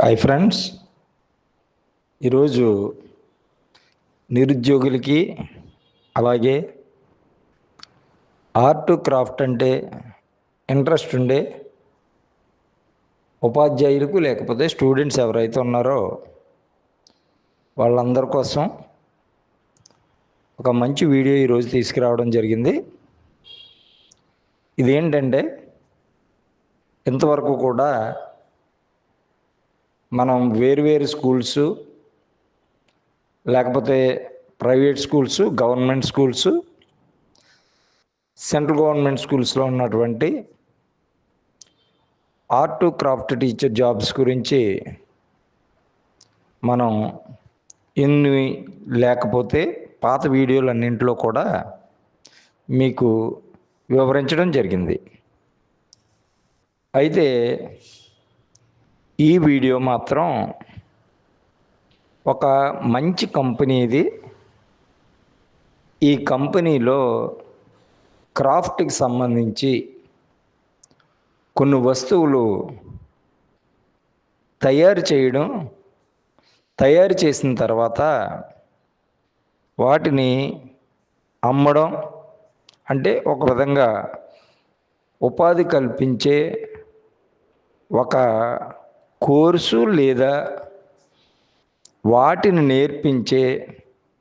Hi friends, ఈరోజు నిరుద్యోగులకి అలాగే ఆర్ట్ క్రాఫ్ట్ అంటే ఇంట్రెస్ట్ ఉండే ఉపాధ్యాయులకు లేకపోతే స్టూడెంట్స్ ఎవరైతే ఉన్నారో వాళ్ళందరి కోసం ఒక మంచి వీడియో ఈరోజు తీసుకురావడం జరిగింది. ఇదేంటంటే ఇంతవరకు కూడా మనం వేరువేరు స్కూల్స్ లేకపోతే private schools, government schools, central government స్కూల్స్లో ఉన్నటువంటి ఆర్ట్ క్రాఫ్ట్ టీచర్ జాబ్స్ గురించి మనం ఇన్ని లేకపోతే పాత వీడియోలన్నింటిలో కూడా మీకు వివరించడం జరిగింది. అయితే ఈ వీడియో మాత్రం ఒక మంచి కంపెనీది. ఈ కంపెనీలో క్రాఫ్ట్కి సంబంధించి కొన్ని వస్తువులు తయారు చేసిన తర్వాత వాటిని అమ్మడం, అంటే ఒక విధంగా ఉపాధి కల్పించే ఒక కోర్సు లేదా వాటిని నేర్పించే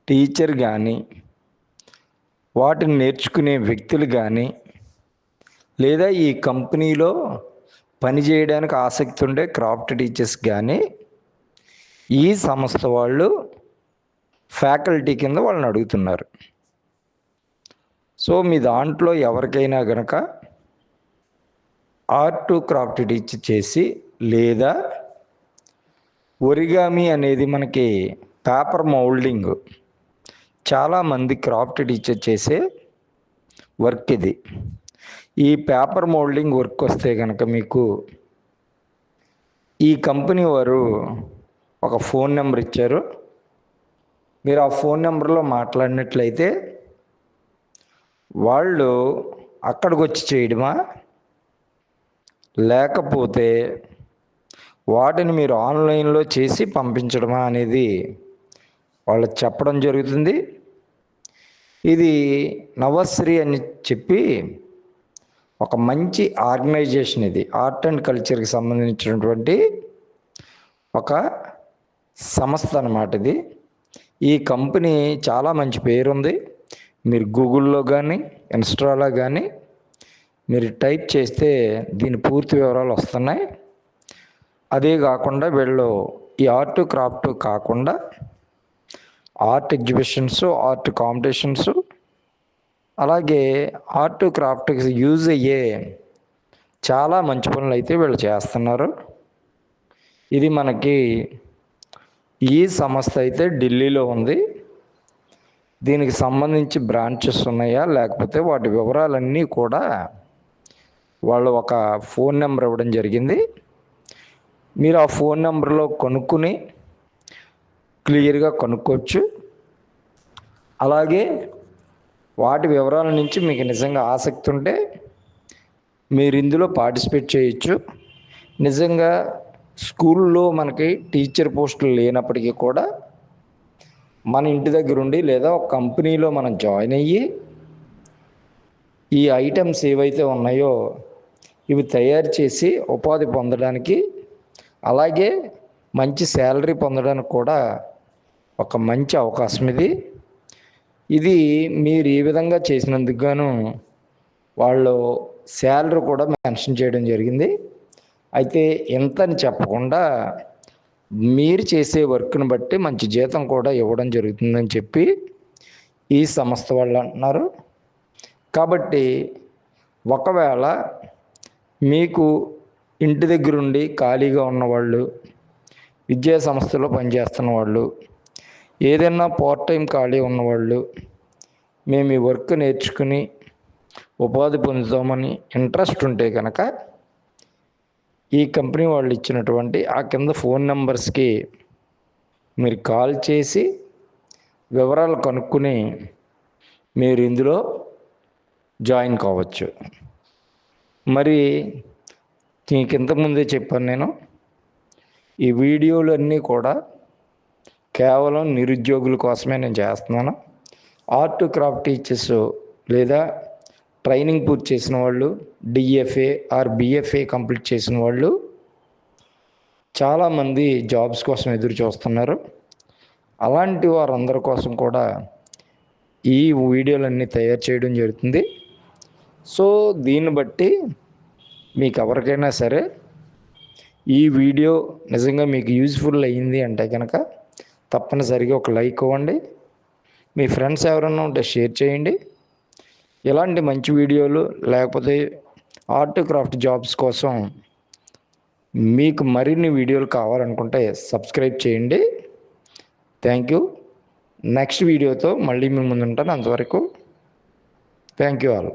టీచర్ కానీ, వాటిని నేర్చుకునే వ్యక్తులు కానీ, లేదా ఈ కంపెనీలో పనిచేయడానికి ఆసక్తి ఉండే క్రాఫ్ట్ టీచర్స్ కానీ ఈ సంస్థ వాళ్ళు ఫ్యాకల్టీ కింద వాళ్ళని అడుగుతున్నారు. సో మీ దాంట్లో ఎవరికైనా గనక ఆర్ట్ క్రాఫ్ట్ టీచ్ చేసి, లేదా ఒరిగామి అనేది మనకి పేపర్ మౌల్డింగ్ చాలామంది క్రాఫ్ట్ టీచర్ చేసే వర్క్ ఇది. ఈ పేపర్ మౌల్డింగ్ వర్క్ వస్తే కనుక మీకు ఈ కంపెనీ వారు ఒక ఫోన్ నెంబర్ ఇచ్చారు. మీరు ఆ ఫోన్ నెంబర్లో మాట్లాడినట్లయితే వాళ్ళు అక్కడికి వచ్చి చేయడమా, లేకపోతే వాటిని మీరు ఆన్లైన్లో చేసి పంపించడమా అనేది వాళ్ళు చెప్పడం జరుగుతుంది. ఇది నవశ్రీ అని చెప్పి ఒక మంచి ఆర్గనైజేషన్. ఇది ఆర్ట్ అండ్ కల్చర్కి సంబంధించినటువంటి ఒక సంస్థ అన్నమాట. ఇది ఈ కంపెనీ చాలా మంచి పేరుంది. మీరు గూగుల్లో కానీ ఇన్స్టాలో కానీ మీరు టైప్ చేస్తే దీని పూర్తి వివరాలు వస్తున్నాయి. అదే కాకుండా వీళ్ళు ఈ ఆర్ట్ క్రాఫ్ట్ కాకుండా ఆర్ట్ ఎగ్జిబిషన్స్, ఆర్ట్ కాంపిటీషన్స్, అలాగే ఆర్ట్ క్రాఫ్ట్కి యూజ్ అయ్యే చాలా మంచి పనులు అయితే వీళ్ళు చేస్తున్నారు. ఇది మనకి ఈ సంస్థ అయితే ఢిల్లీలో ఉంది. దీనికి సంబంధించి బ్రాంచెస్ ఉన్నాయా లేకపోతే వాటి వివరాలన్నీ కూడా వాళ్ళు ఒక ఫోన్ నెంబర్ ఇవ్వడం జరిగింది. మీరు ఆ ఫోన్ నెంబర్లో కనుక్కుని క్లియర్గా కనుక్కోవచ్చు. అలాగే వాటి వివరాల నుంచి మీకు నిజంగా ఆసక్తి ఉంటే మీరు ఇందులో పార్టిసిపేట్ చేయొచ్చు. నిజంగా స్కూల్లో మనకి టీచర్ పోస్టులు లేనప్పటికీ కూడా మన ఇంటి దగ్గర ఉండి లేదా ఒక కంపెనీలో మనం జాయిన్ అయ్యి ఈ ఐటమ్స్ ఏవైతే ఉన్నాయో ఇవి తయారు చేసి ఉపాధి పొందడానికి, అలాగే మంచి శాలరీ పొందడానికి కూడా ఒక మంచి అవకాశం ఇది. ఇది మీరు ఈ విధంగా చేసినందుకు గాను వాళ్ళు శాలరీ కూడా మెన్షన్ చేయడం జరిగింది. అయితే ఎంతని చెప్పకుండా మీరు చేసే వర్క్ని బట్టి మంచి జీతం కూడా ఇవ్వడం జరుగుతుందని చెప్పి ఈ సంస్థ వాళ్ళు అంటున్నారు. కాబట్టి ఒకవేళ మీకు ఇంటి దగ్గరుండి ఖాళీగా ఉన్నవాళ్ళు, విద్యా సంస్థలో పనిచేస్తున్న వాళ్ళు, ఏదైనా పార్ట్ టైం ఖాళీ ఉన్నవాళ్ళు, మేము ఈ వర్క్ నేర్చుకుని ఉపాధి పొందుతామని ఇంట్రెస్ట్ ఉంటే కనుక ఈ కంపెనీ వాళ్ళు ఇచ్చినటువంటి ఆ కింద ఫోన్ నెంబర్స్కి మీరు కాల్ చేసి వివరాలు కనుక్కుని మీరు ఇందులో జాయిన్ కావచ్చు. మరి మీకు ఇంతకుముందే చెప్పాను నేను, ఈ వీడియోలన్నీ కూడా కేవలం నిరుద్యోగుల కోసమే నేను చేస్తున్నాను. ఆర్ట్ క్రాఫ్ట్ టీచర్స్ లేదా ట్రైనింగ్ పూర్తి చేసిన వాళ్ళు, డిఎఫ్ఏ ఆర్ బిఎఫ్ఏ కంప్లీట్ చేసిన వాళ్ళు చాలామంది జాబ్స్ కోసం ఎదురు చూస్తున్నారు. అలాంటి వారందరి కోసం కూడా ఈ వీడియోలన్నీ తయారు చేయడం జరుగుతుంది. సో దీన్ని బట్టి మీకు ఎవరికైనా సరే ఈ వీడియో నిజంగా మీకు యూజ్ఫుల్ అయ్యింది అంటే కనుక తప్పనిసరిగా ఒక లైక్ ఇవ్వండి. మీ ఫ్రెండ్స్ ఎవరైనా ఉంటే షేర్ చేయండి. ఇలాంటి మంచి వీడియోలు లేకపోతే ఆర్ట్ క్రాఫ్ట్ జాబ్స్ కోసం మీకు మరిన్ని వీడియోలు కావాలనుకుంటే సబ్స్క్రైబ్ చేయండి. Thank you. నెక్స్ట్ వీడియోతో మళ్ళీ మీ ముందు ఉంటాను. అంతవరకు థ్యాంక్ యూ ఆల్.